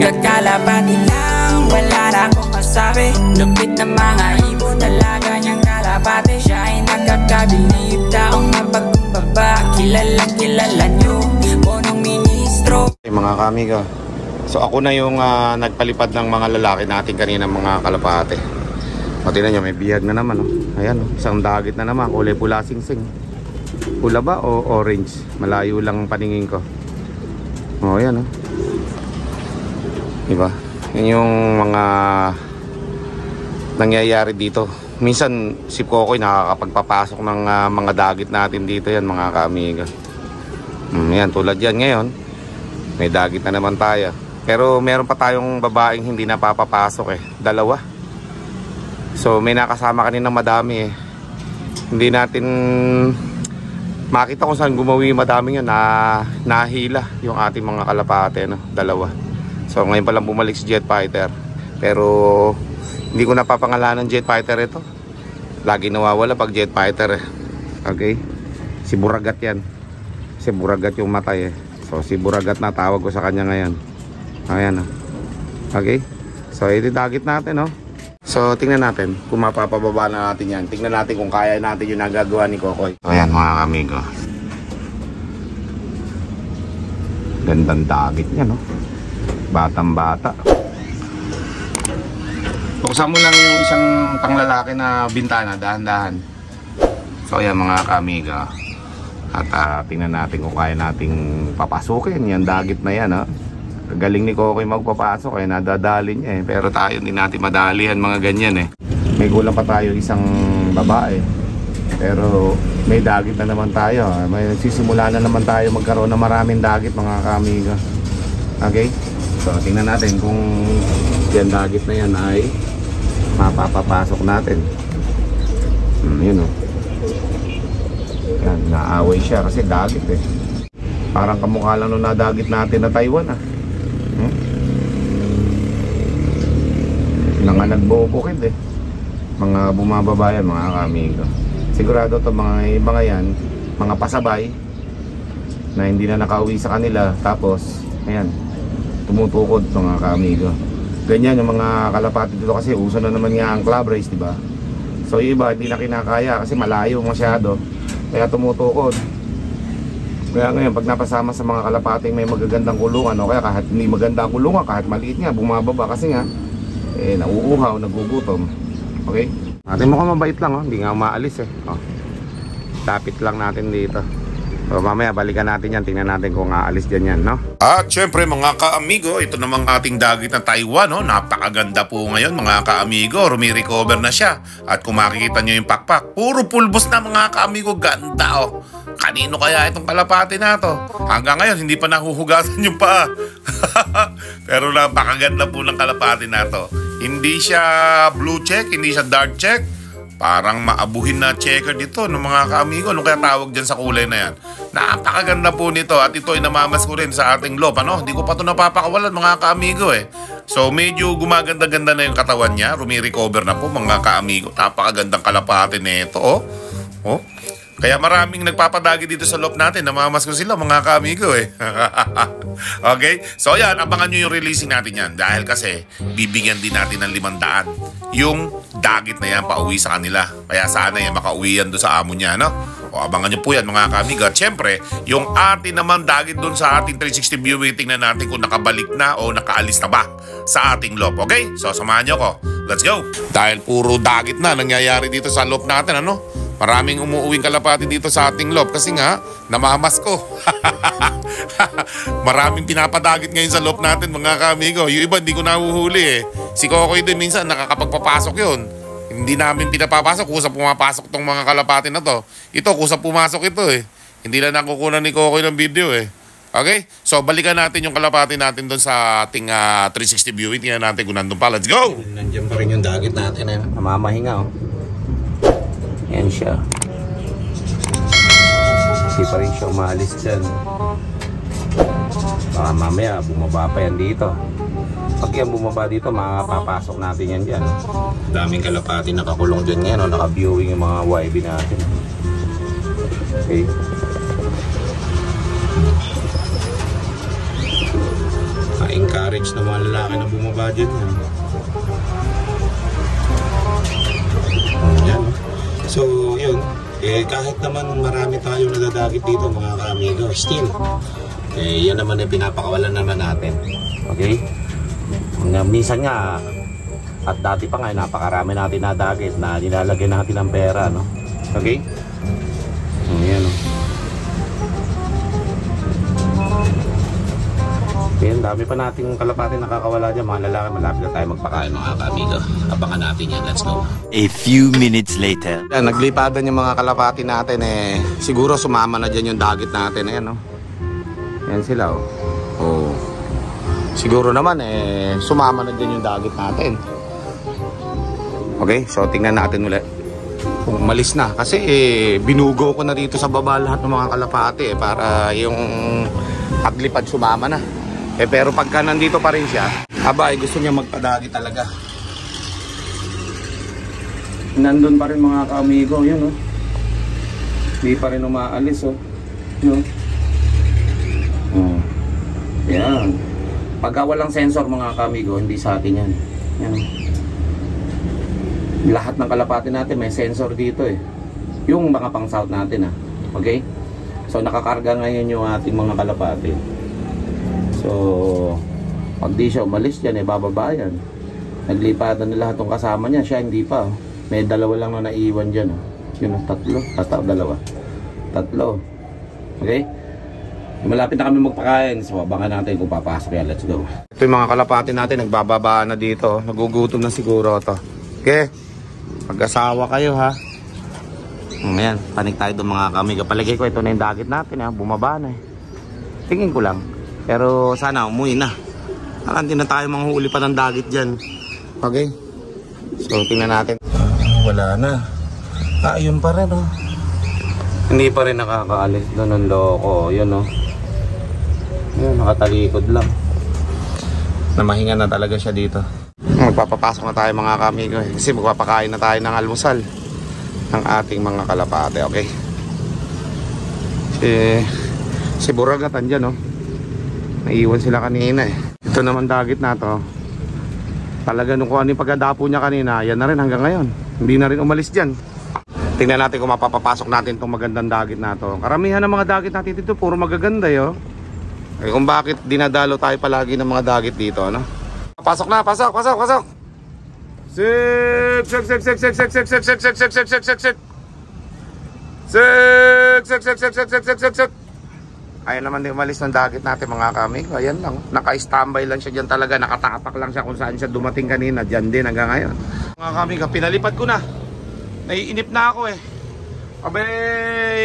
Kakalapati lang, wala na akong masabi. Lupit na mga ibon, talaga niyang kalapati. Siya ay nakakabilib, taong mapagkumbaba. Kilalang kilala niyo, punong ministro. Mga kamigo, so ako na yung nagpalipad ng mga lalaki natin kanina, mga kalapate. O tingnan nyo, may bihag na naman, ayan, isang dagit na naman, kulay pula singsing. Pula ba o orange? Malayo lang paningin ko. O ayan, diba? Yan yung mga nangyayari dito. Minsan si Kokoy nakakapagpapasok ng mga dagit natin dito, yan mga kaamiga. Yan, tulad yan ngayon, may dagit na naman tayo. Pero meron pa tayong babaeng hindi napapapasok dalawa. So may nakasama kanina madami Hindi natin makita kung saan gumawi madami yun, nahila yung ating mga kalapate, dalawa. So ngayon pa lang bumalik si Jet Fighter. Pero hindi ko napapangalanan Jet Fighter ito. Lagi nawawala pag Jet Fighter Okay, si Buragat yan. Si Buragat yung matay So si Buragat na tawag ko sa kanya ngayon. Ayan Okay, so ito dagit natin So tingnan natin kung mapapababa na natin yan. Tingnan natin kung kaya natin yung nagagawa ni Kokoy. Ayan mga kamigo, gandang dagit niya batang bata. Buksan mo lang yung isang panglalaki na bintana, dahan-dahan. So ayan mga kamigo, at tingnan natin kung kaya nating papasukin yan dagit na yan Galing ni Kokoy magpapasok nadadali niya pero tayo hindi natin madalihan mga ganyan May gulang pa tayo isang babae, pero may dagit na naman tayo. May nagsisimula na naman tayo magkaroon ng maraming dagit mga kamiga. Okay, so tingnan natin kung yan dagit na yan ay mapapapasok natin. Yun yan, naaway siya kasi dagit Parang kamukha lang nung nadagit natin na Taiwan Mga nagbubukid mga bumababayan mga kamigo. Sigurado to mga yan, mga pasabay na hindi na nakauwi sa kanila, tapos ayan, tumutukod mga kamigo. Ganyan yung mga kalapati dito kasi uso na naman nga ang club race, diba? So yung iba hindi na kinakaya kasi malayo masyado, kaya tumutukod. Kaya ngayon pag napasama sa mga kalapating may magagandang kulungan kaya kahit hindi maganda ang kulungan, kahit maliit nga, bumababa kasi nga nauuhaw, nagugutom. Okay? Atin mukhang mabait lang hindi nga umaalis Tapit lang natin dito. So mamaya balikan natin yan, tingnan natin kung aalis dyan yan At syempre mga kaamigo, ito namang ating dagit na Taiwan Napakaganda po ngayon mga kaamigo, rumirecover na siya. At kung makikita nyo yung pakpak, puro pulbos na mga kaamigo, ganda Kanino kaya itong kalapati na to? Hanggang ngayon hindi pa nahuhugasan yung paa. Pero napakaganda po ng kalapati na to. Hindi siya blue check, hindi siya dark check. Parang maabuhin na checker dito ng mga kaamigo. Ano kaya tawag dyan sa kulay na yan? Napakaganda po nito at ito ay namamas ko rin sa ating loop. Hindi ko pa ito napapakawalan mga kaamigo So medyo gumaganda-ganda na yung katawan niya. Rumirecover na po mga kaamigo. Napakagandang kalapati nito Kaya maraming nagpapadagi dito sa loop natin. Namamas ko sila mga kaamigo Okay? So yan, abangan nyo yung releasing natin yan. Dahil kasi bibigyan din natin ng 500 yung dagit na yan pauwi sa kanila. Kaya sana makauwi yan doon sa amo niya O abangan nyo po yan mga kaamigo. At syempre, yung atin naman dagit doon sa ating 360 viewing, tingnan natin kung nakabalik na o nakaalis na ba sa ating loop. Okay? So samahan nyo ko. Let's go! Dahil puro dagit na nangyayari dito sa loop natin Maraming umuuwing kalapati dito sa ating loop kasi nga namamas ko. Maraming pinapadagit ngayon sa loop natin mga kaamigo. Yung iba hindi ko nahuhuli Si Kokoy din minsan nakakapagpapasok yun. Hindi namin pinapapasok kusa pumapasok tong mga kalapati na to. Ito kusa pumasok ito Hindi na nakukunan ni Kokoy ng video Okay? So balikan natin yung kalapati natin doon sa ating 360 viewing. Tingnan natin kung nandun pa. Let's go! Nandiyan pa rin yung dagit natin namamahinga Yan siya. Hindi pa rin siya umaalis dyan. Baka mamaya bumaba pa yan dito. Pag yan bumaba dito, makapapasok natin yan dyan. Daming kalapati nakakulong dyan ngayon. Naka-viewing yung mga YB natin. Okay. Kain ka courage ng mga lalaki na bumaba dyan. Yan. So, yun. Kahit naman marami tayong nadadagit dito mga ka-amigo, still, yan naman yung pinapakawalan naman natin. Okay? Minsan nga, at dati pa nga, napakarami natin nadagit na nilalagyan natin ng pera, no? Okay? Yan, no? Yan, dami pa nating kalapati nakakawala dyan. Mga lalaki, malapit na tayo magpakain mga ka-amigo. Abangan natin yan. Let's go. A few minutes later. Yan, naglipadan yung mga kalapati natin siguro sumama na dyan yung dagit natin. Ayan, no? Yan sila, oh. Oh. Siguro naman, sumama na dyan yung dagit natin. Okay, so tingnan natin ulit. Kung umalis na. Kasi, binugo ko na dito sa baba lahat ng mga kalapati, para yung paglipad sumama na. Pero pagka nandito pa rin siya, gusto niya magpadagi talaga. Nandun pa rin mga ka-amigo, yun, oh. Hindi pa rin umaalis, oh. Yun. Oh. Yan. Pagka walang sensor mga ka-amigo, hindi sa atin yan. Yan. Lahat ng kalapati natin may sensor dito, yung mga pang south natin, okay? So nakakarga ngayon yung ating mga kalapati. So pag di siya umalis dyan, bababa yan. Naglipadan na lahat ng kasama niya, siya hindi pa, oh. May dalawa lang na naiwan dyan, oh. Yun, tatlo, dalawa, tatlo. Okay? Malapit na kami magpakain, so abangan natin kung papasok yan. Let's go. Ito yung mga kalapati natin, nagbababa na dito. Nagugutom na siguro to. Okay, mag-asawa kayo, ha. Ayan, panik tayo doon mga kamiga. Palagay ko ito na yung dagit natin, ha. Bumaba na, tingin ko lang. Pero sana umuwi na. Hindi na tayo manghuli pa ng dagit dyan. Okay, so tingnan natin. Wala na. Ayun pa rin, oh. Hindi pa rin nakakaalis doon ng loko. Yun, oh. Yun, nakatalikod lang. Namahinga na talaga siya dito. Magpapapasok na tayo mga kamigo, kasi magpapakain na tayo ng almusal ng ating mga kalapate. Okay, si Buragatan dyan, oh. Naiiwan sila kanina, Ito naman dagit na to. Talaga nung kung ano yung pagkadapo niya kanina, yan na rin hanggang ngayon. Hindi na rin umalis dyan. Tingnan natin kung mapapapasok natin itong magandang dagit na to. Karamihan ng mga dagit natin dito puro magaganda, yo. Kung bakit dinadalo tayo palagi ng mga dagit dito, ano? Pasok na, pasok. Sik. Ayan naman din umalis ng dagit natin mga kami. Ayan lang, naka-standby lang siya dyan talaga. Nakatapak lang siya kung saan siya dumating kanina. Dyan din hanggang ngayon. Mga kami, pinalipad ko na. Naiinip na ako,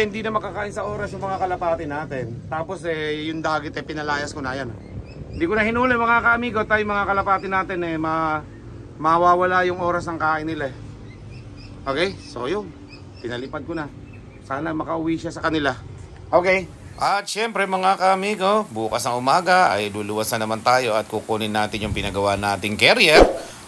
hindi na makakain sa oras yung mga kalapati natin. Tapos yung dagit pinalayas ko na yan. Hindi ko na hinuli mga ka-amigo, tayo mga kalapati natin mawawala yung oras ng kain nila. Okay, so yun, pinalipad ko na. Sana makauwi siya sa kanila. Okay, at syempre mga ka-amigo, bukas ng umaga ay luluwas na naman tayo at kukunin natin yung pinagawa nating carrier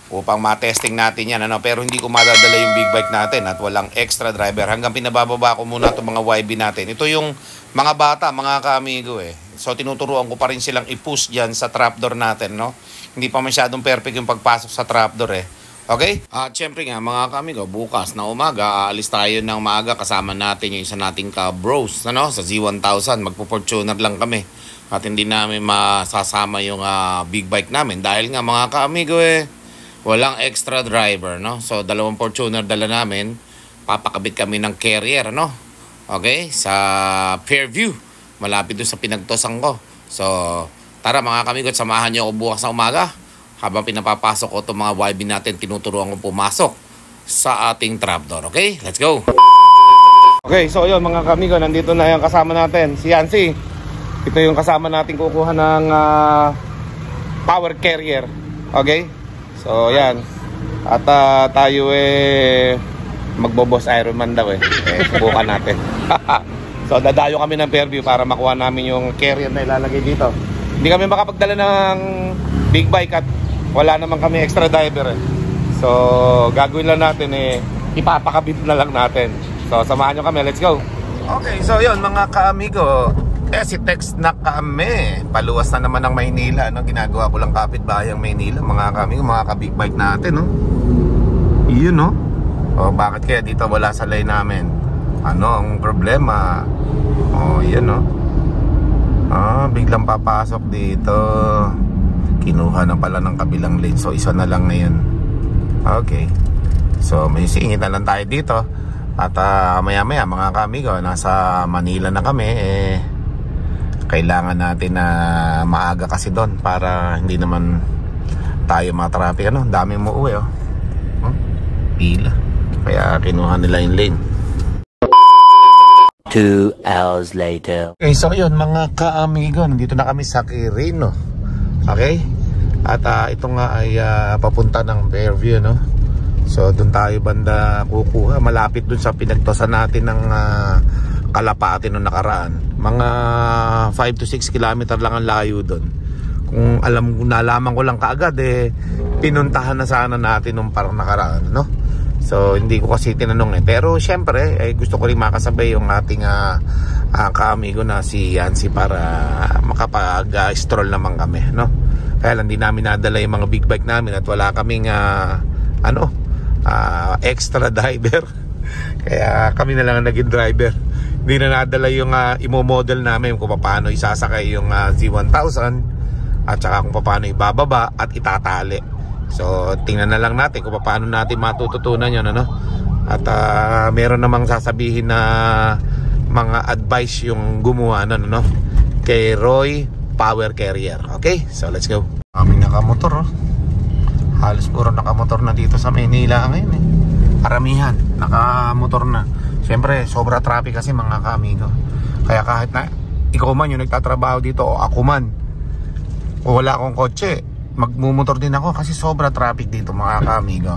upang ma-testing natin yan, pero hindi ko madadala yung big bike natin at walang extra driver. Hanggang pinabababa ko muna itong mga YB natin. Ito yung mga bata, mga ka-amigo, So tinuturuan ko pa rin silang i-push dyan sa trapdoor natin, no? Hindi pa masyadong perfect yung pagpasok sa trapdoor, Okay? At syempre nga mga ka-amigo, bukas na umaga aalis tayo ng maaga. Kasama natin yung isa nating ka-bros, sa Z1000. Magpo-Fortuner lang kami at hindi namin masasama yung big bike namin dahil nga mga ka-amigo, walang extra driver, no? So, 2 Fortuner dala namin. Papakabit kami ng carrier, no? Okay? Sa Fairview. Malapit doon sa pinagtosan ko. So, tara mga kamigot, samahan niyo ako bukas na umaga. Habang pinapapasok ko itong mga YB natin, tinuturuan ko pumasok sa ating trapdoor. Okay? Let's go! Okay, so yun mga kamigot, nandito na yung kasama natin. Si Yancy. Ito yung kasama natin kukuha ng power carrier. Okay? So yan. At tayo magbo-boss Ironman daw subukan natin. So dadayo kami ng Fairview para makuha namin yung carrier na ilalagay dito. Hindi kami makapagdala ng big bike at wala naman kami extra driver. So gagawin lang natin ipapakabit na lang natin. So samahan nyo kami, let's go. Okay, so yun mga ka-amigo, si text na kami. Paluwas na naman ng Maynila, no? Ginagawa ko lang kapitbahay ang Maynila, mga kami, mga ka-big bike natin, no? Iyon, no? O, bakit kaya dito wala sa lane namin? Ano ang problema? O, yun, no? Biglang papasok dito. Kinuha na pala ng kabilang lane. So, isa na lang ngayon. Okay. So, may singit na lang tayo dito. At maya-maya, mga kamigo, nasa Manila na kami, kailangan natin na maaga kasi doon para hindi naman tayo matraffic. Ano, dami mo uwi, oh. Pila. Kaya kinuha nila yung lane. 2 hours later. Okay, so yun mga ka-amigo, nandito na kami sa Quirino. Okay? At ito nga ay papunta ng Fairview, no? So doon tayo banda kukuha. Malapit doon sa pinagtosan natin ng Kalapati noong nakaraan. Mga 5 to 6 kilometer lang ang layo doon. Kung nalaman ko lang kaagad, pinuntahan na sana natin nung parang nakaraan, no? So hindi ko kasi tinanong, pero syempre gusto ko rin makasabay yung ating kaamigo na si Yancy para makapag-stroll naman kami, no? Kaya lang di namin nadala yung mga big bike namin at wala kaming extra driver. Kaya kami na lang ang naging driver. Hindi na nadala yung imo-model namin kung paano isasakay yung Z1000 at saka kung paano ibababa at itatali. So tingnan na lang natin kung paano natin matututunan yun, ano? At meron namang sasabihin na mga advice yung gumawa no? Kay Roy Power Carrier. Okay, so let's go. Kami nakamotor, oh. Halos puro nakamotor na dito sa Maynila ngayon, Paramihan nakamotor na. Siyempre sobra traffic kasi, mga kamigo. Kaya kahit na ikaw man yung nagtatrabaho dito o ako man o wala akong kotse, magmumotor din ako kasi sobra traffic dito, mga ka-amigo.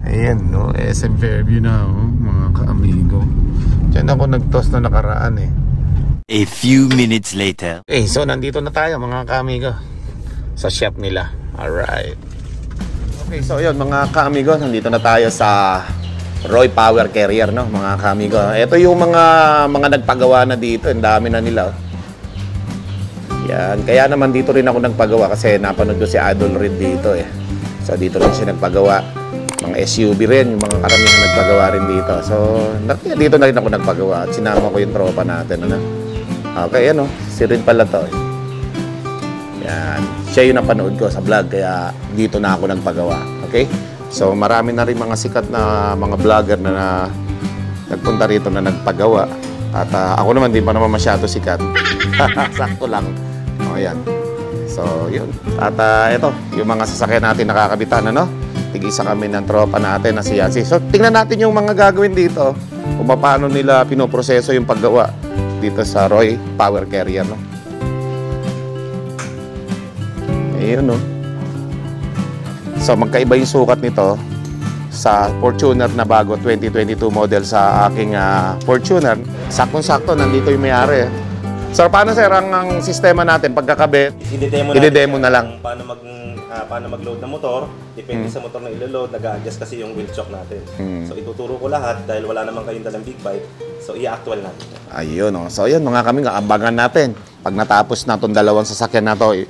Ayan, no? SM Fairview na, mga ka-amigo. Diyan ako nag-toast na nakaraan, A few minutes later. Okay, so nandito na tayo, mga ka-amigo, sa shop nila. Alright. Okay, so yun, mga ka-amigo, nandito na tayo sa Roy Power Carrier, no? Mga ka-amigo. Ito yung mga nagpagawa na dito. Ang dami na nila, Yan, kaya naman dito rin ako nagpagawa kasi napanood ko si Adol Reed dito, So dito rin siya nagpagawa. Mga SUV rin, yung mga karamihan nagpagawa rin dito. So dito na rin ako nagpagawa at sinama ko yung tropa natin, ano? Okay, ano? Si Reed pala to, Yan, siya yung napanood ko sa vlog, kaya dito na ako nagpagawa. Okay? So marami na rin mga sikat na mga vlogger na nagpunta rito na nagpagawa. At ako naman, di pa naman masyado sikat. Sakto lang. O, yan. So, yun. At ito, yung mga sasakyan natin nakakabitan, ano? Tig-isa kami ng tropa natin na si Yancy. So, tingnan natin yung mga gagawin dito. Kung paano nila pinoproseso yung paggawa dito sa Roy Power Carrier, no? Ayun, no? So, magkaiba yung sukat nito sa Fortuner na bago 2022 model sa aking Fortuner. Saktong-sakto, nandito yung may-ari. So, paano, sir, ang sistema natin pagkakabit? I-demo na lang. Paano mag-load ng motor, depende sa motor na ilo-load, nag-a-adjust kasi yung wheel chock natin. So, ituturo ko lahat dahil wala naman kayong dalang big bike. So, i-actual natin. Ayun, oh. So, ayun, mga kami, abangan natin. Pag natapos na itong dalawang sasakyan na ito,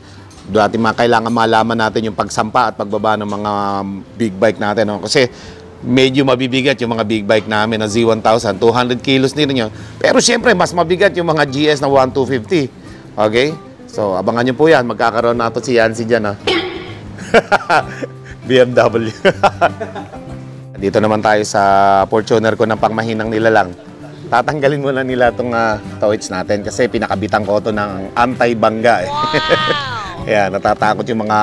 dati kailangan malaman natin yung pagsampa at pagbaba ng mga big bike natin, no? Kasi medyo mabibigat yung mga big bike namin na Z1000, 200 kilos din yun. Pero syempre mas mabigat yung mga GS na 1250. Okay? So abangan nyo po yan, magkakaroon nato si Yancy dyan, ha? BMW. Dito naman tayo sa Fortuner ko ng pangmahinang nilalang. Tatanggalin muna nila itong toits natin kasi pinakabitan ko ito ng anti-bangga, Kaya natatakot yung mga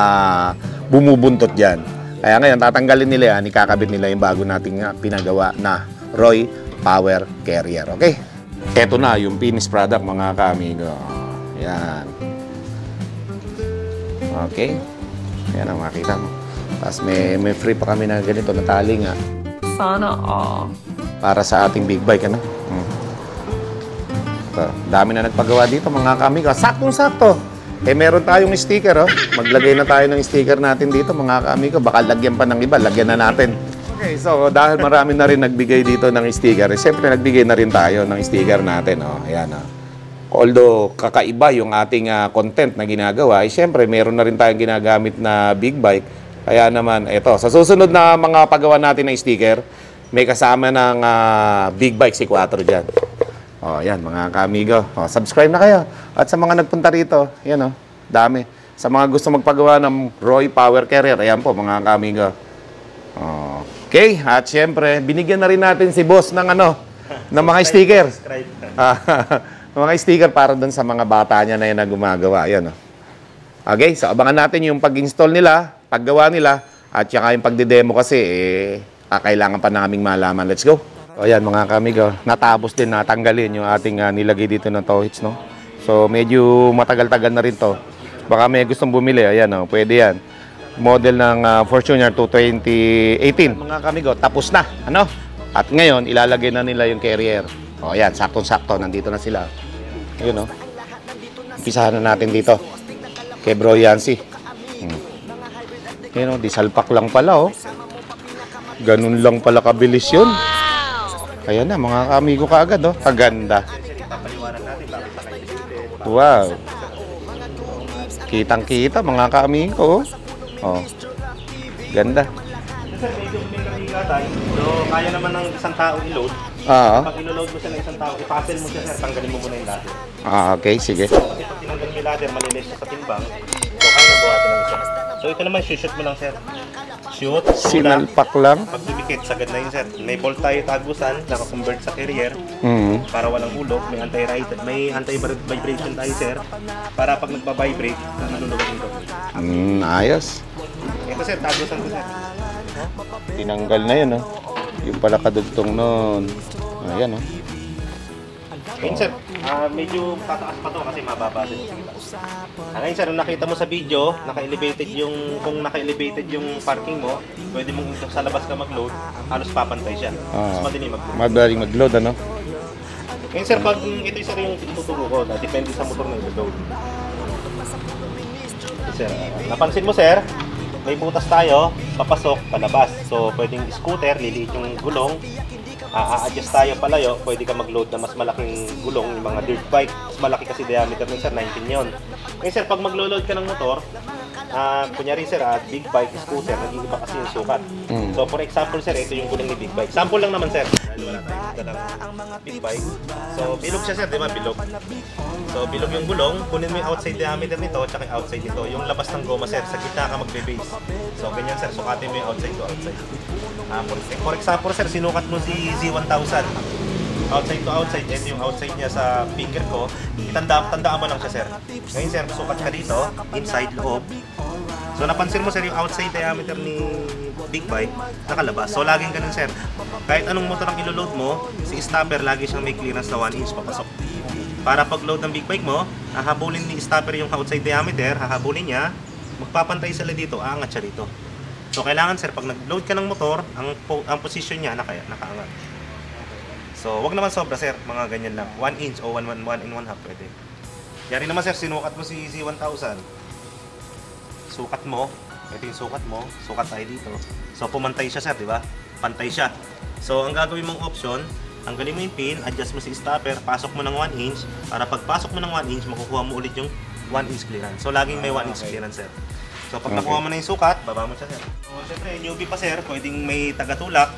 bumubuntot dyan. Kaya ngayon, tatanggalin nila yan, ikakabit nila yung bago nating pinagawa na Roy Power Carrier. Okay? Ito na yung finished product, mga ka-amigo. Yan. Okay? Yan ang makita mo. Tapos may free pa kami na ganito, natali nga. Sana all. Para sa ating big bike, ano? So, dami na nagpagawa dito, mga ka-amigo. Saktong-sakto. Meron tayong sticker, Maglagay na tayo ng sticker natin dito, mga ka-amigo. Baka lagyan pa ng iba, lagyan na natin. Okay, so dahil marami na rin nagbigay dito ng sticker, siyempre nagbigay na rin tayo ng sticker natin, Ayan, although kakaiba yung ating content na ginagawa, siyempre meron na rin tayong ginagamit na big bike. Kaya naman, ito, sa susunod na mga paggawa natin ng sticker, may kasama ng big bike si 4 dyan. O, yan mga ka-amigo. O, subscribe na kayo. At sa mga nagpunta rito, yan o, dami. Sa mga gusto magpagawa ng Roy Power Carrier, ayan po mga ka-amigo. Okay, at siyempre, binigyan na rin natin si boss ng ng mga sticker. Mga sticker para doon sa mga bata niya na yun na gumagawa. Ayan, okay, so abangan natin yung pag-install nila, paggawa nila, at saka yung pagdidemo kasi, kailangan pa naming malaman. Let's go! O ayan mga kamigo, natapos din natanggalin yung ating nilagay dito ng tow hitch, no? So medyo matagal-tagal na rin to. Baka may gustong bumili, ayan pwede yan. Model ng Fortuner 2018. Mga kamigo, tapos na, At ngayon, ilalagay na nila yung carrier. O ayan, saktong-sakto, nandito na sila. Ayun Umpisahan na natin dito. Kay Bro Yancy. Ayun disalpak lang pala Ganun lang pala kabilis yun. Ayan na, mga kamigo kaagad Kaganda. Wow. Kitang-kita, mga kamigo. Ganda. Sir, medyo may kahigatan. So, kaya naman ng isang tao i-load. Pag i-load mo siya ng isang tao, i-puzzle mo siya, sir. Tanggalin mo muna yung ladder. Okay, sige. So, kasi pag tinanggal mo yung ladder, malinis siya sa timbang. So, kaya na buhatin lang siya. So, ito naman, shoot mo lang, sir. Shoot, sinalpak lang. Pag dumikit, sagad na yun, sir. May bolt tayo tagusan, naka-convert sa carrier. Para walang hulog. May anti-vibration tayo, sir. Para pag nagba-vibrate, nalulugod dito. Ayos. Ito, sir, tagusan ko, sir. Tinanggal na yun, Yung pala kadugtong nun. Ayan, Ngayon, sir, medyo tataas pa to kasi mababa din. Ngayon, sir, nakita mo sa video, kung naka-elevated yung parking mo, pwede mong sa labas ka mag-load, halos papantay siya. Mas madaling mag-load. Madaling mag-load, Ngayon, sir, pag ito sir yung tuturo ko, depende sa motor na i-load. Sir, napansin mo, sir, may butas tayo, papasok, palabas. So, pwedeng scooter, liliit yung gulong. A-adjust tayo palayo, pwede ka mag-load na mas malaking gulong, yung mga dirt bike. Mas malaki kasi diameter nun, sir, 19 yun. Ngayon, sir, pag mag-load ka ng motor, kunyari, sir, big bike, scooter, nag-iiba kasi yung sukat. So, for example, sir, ito yung gulong ni big bike. Sample lang naman, sir. Dahil wala tayong dalang big bike. So, bilog siya, sir, di ba? Bilog. So, bilog yung gulong, kunin mo yung outside diameter nito, tsaka yung outside nito. Yung labas ng goma, sir, sa gitna ka magbe-base. So, ganyan, sir, sukatin mo yung outside to outside. For example, sir, sinukat mo si Z1000. Outside to outside, ito yung outside niya sa finger ko. Tandaan mo lang siya, sir. Ngayon, sir, sukat ka dito, inside, loob. So, napansin mo, sir, yung outside diameter ni big bike, nakalabas. So, laging ganun, sir. Kahit anong motor ang ilo-load mo, si stopper, lagi siyang may clearance na 1 inch papasok. Para pag-load ng big bike mo, hahabulin ni stopper yung outside diameter, hahabulin niya, magpapantay sila dito, aangat siya dito. So, kailangan, sir, pag nag-load ka ng motor, ang position niya nakaangat. So, wag naman sobra, sir. Mga ganyan lang. 1 inch o 1 and 1/2 pwede. Yari naman, sir, sinukat mo si Z1000. Sukat mo. Ito yung sukat mo. Sukat tayo dito. So, pumantay siya, sir, di ba? Pantay siya. So, ang gagawin mong option, tanggalin mo yung pin, adjust mo si stopper, pasok mo ng 1 inch. Para pagpasok mo ng 1 inch, makukuha mo ulit yung 1 inch clearance. So, laging may 1 inch clearance, sir. So, pag nakuha mo na yung sukat, baba mo siya, sir. So, syempre, newbie pa, sir, pwedeng may tagatulak.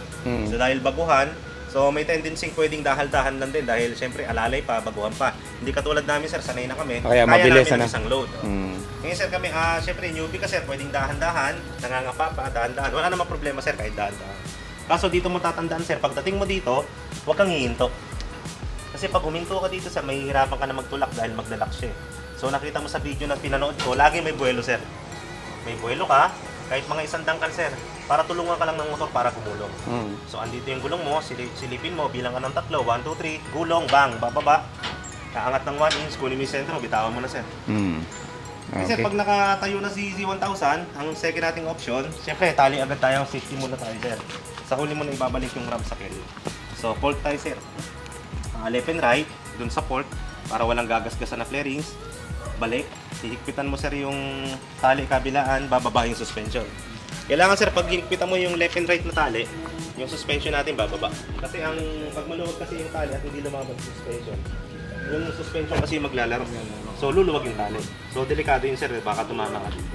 So, dahil baguhan, so may tendency pwedeng dahal-dahan lang din dahil syempre alalay pa, baguhan pa. Hindi katulad namin, sir, sanay na kami. Kaya mabilis namin isang load. Ngayon, sir, kami, syempre, newbie ka, sir, pwedeng dahan-dahan, nangangapa pa, dahan-dahan. Wala namang problema, sir, kahit dahan-dahan. Kaso dito mo tatandaan, sir, pagdating mo dito, huwag kang hihinto. Kasi pag huminto ka dito, sir, may hirapan ka na magtulak dahil maglalak siya. So, nakita mo sa video na pinanood ko, lagi may buwelo, sir. May buwelo ka, kahit mga isang dangkal, sir, para tulungan ka lang ng motor para gumulong. So, andito yung gulong mo, silipin mo, bilang ka ng 3, 1, 2, 3, gulong, bang, bababa. Kaangat ng 1 inch, kunin mo yung sentro, bitawan mo na, sir. Kasi pag nakatayo na si Z1000, ang second nating option, syempre, tali agad tayo, safety muna tayo, sir. Sa huli mo na ibabalik yung ram sa carrier. So, port tayo, sir. Left and right, dun sa port, para walang gagasgasan na flarings. Balik, hihigpitan mo, sir, yung tali kabilaan, bababa yung suspension. Kailangan, sir, pag hihigpitan mo yung left and right na tali, yung suspension natin bababa. Kasi pag maluwag kasi yung tali at hindi lumabas yung suspension, Yung suspension kasi maglalaro. So luluwag yung tali. So delikado yun sir, baka tumama ka dito.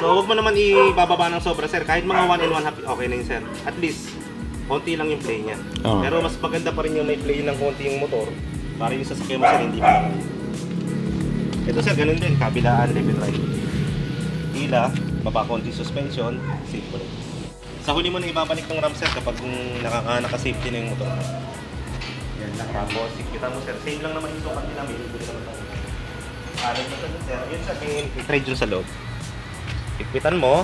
So huwag mo naman ibababa ng sobra sir, kahit mga 1 and 1 half okay na yun sir. At least, konti lang yung play niya. Pero mas maganda pa rin yung may play ng konti yung motor para yung sasakyan mo sir hindi pa. Ito sir, ganun din, kabilaan, left and right. Hila, baba konti suspension, safe brake. Sa huli mo na ibabalik ng RAM sir kapag naka-safety na yung motor. Yan lang. Tapos, ikita mo sir, same lang naman yung sukat nila, may ibig naman tayo. Alam mo sir, yun sir, may i-trade yun sa loob. Ikpitan mo,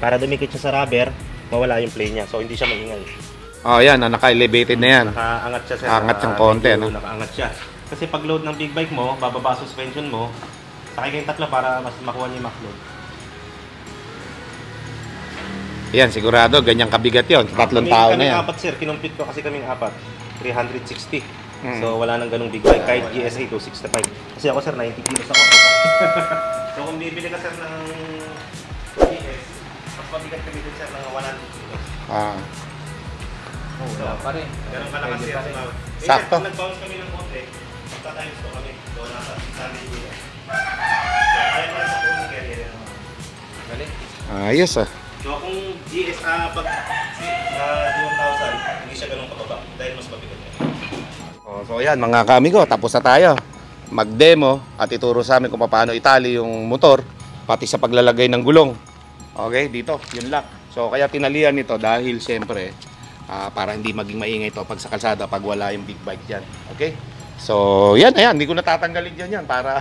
para dumikit siya sa rubber, mawala yung play niya, so hindi siya maingay. Oh, yan, naka-elevated na yan. Nakaangat siya sir. Angat siyang konti, no? Nakaangat siya. Kasi pag load ng big bike mo, bababa suspension mo, sakay kayong tatlo para mas makuha niyo yung max load. Yan, sigurado, ganyang kabigat yun. Tatlong tao na yan. Kaming apat sir, kinumpit ko kasi kaming apat. 360. So wala nang ganung big bike kahit GSA 265. Kasi ako sir 90 kilos ako. So kung bibili ka sir ng GS, mas mabigat kami din sir ng 100 kilos. Wala pa rin. Ganun ka na kasi sir. Sakto. Kung nag-bounce kami ng konti, magta-times to kami. So nasa 600 kilos. So kaya pa sa kung carrier naman. Galing. Ayos ah. So kung GS pag 2,000, hindi siya ganun kababa dahil mas mabigat niya. So yan mga kamigo, tapos na tayo mag-demo at ituro sa amin kung paano itali yung motor pati sa paglalagay ng gulong. Okay, dito, yun lang. So kaya tinalian ito dahil siyempre para hindi maging maingay ito pag sa kalsada pag wala yung big bike dyan. Okay? So yan, ayan, hindi ko natatanggalin dyan yan para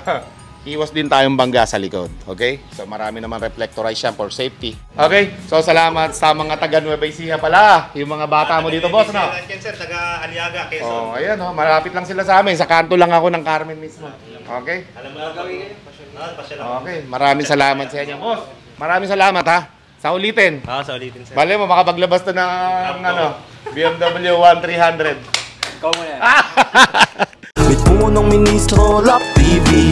iwas din tayong bangga sa likod. Okay? So marami naman reflectorize yan for safety. Okay? So salamat sa mga taga Nueva Ecija pala. Yung mga bata mo dito, boss, no? Sir, taga Aliaga, Quezon. Oh, ayan, oh, malapit lang sila sa amin. Sa kanto lang ako ng Carmen mismo. Okay? Alam mo na gawin kayo? Okay, maraming salamat sa inyo, boss. Maraming salamat, ha. Sa ulitin. Sa ulitin, sir. Bale mo, makapaglabas to ng BMW 1300. Ikaw mo yan. May punong ministro, Lap TV.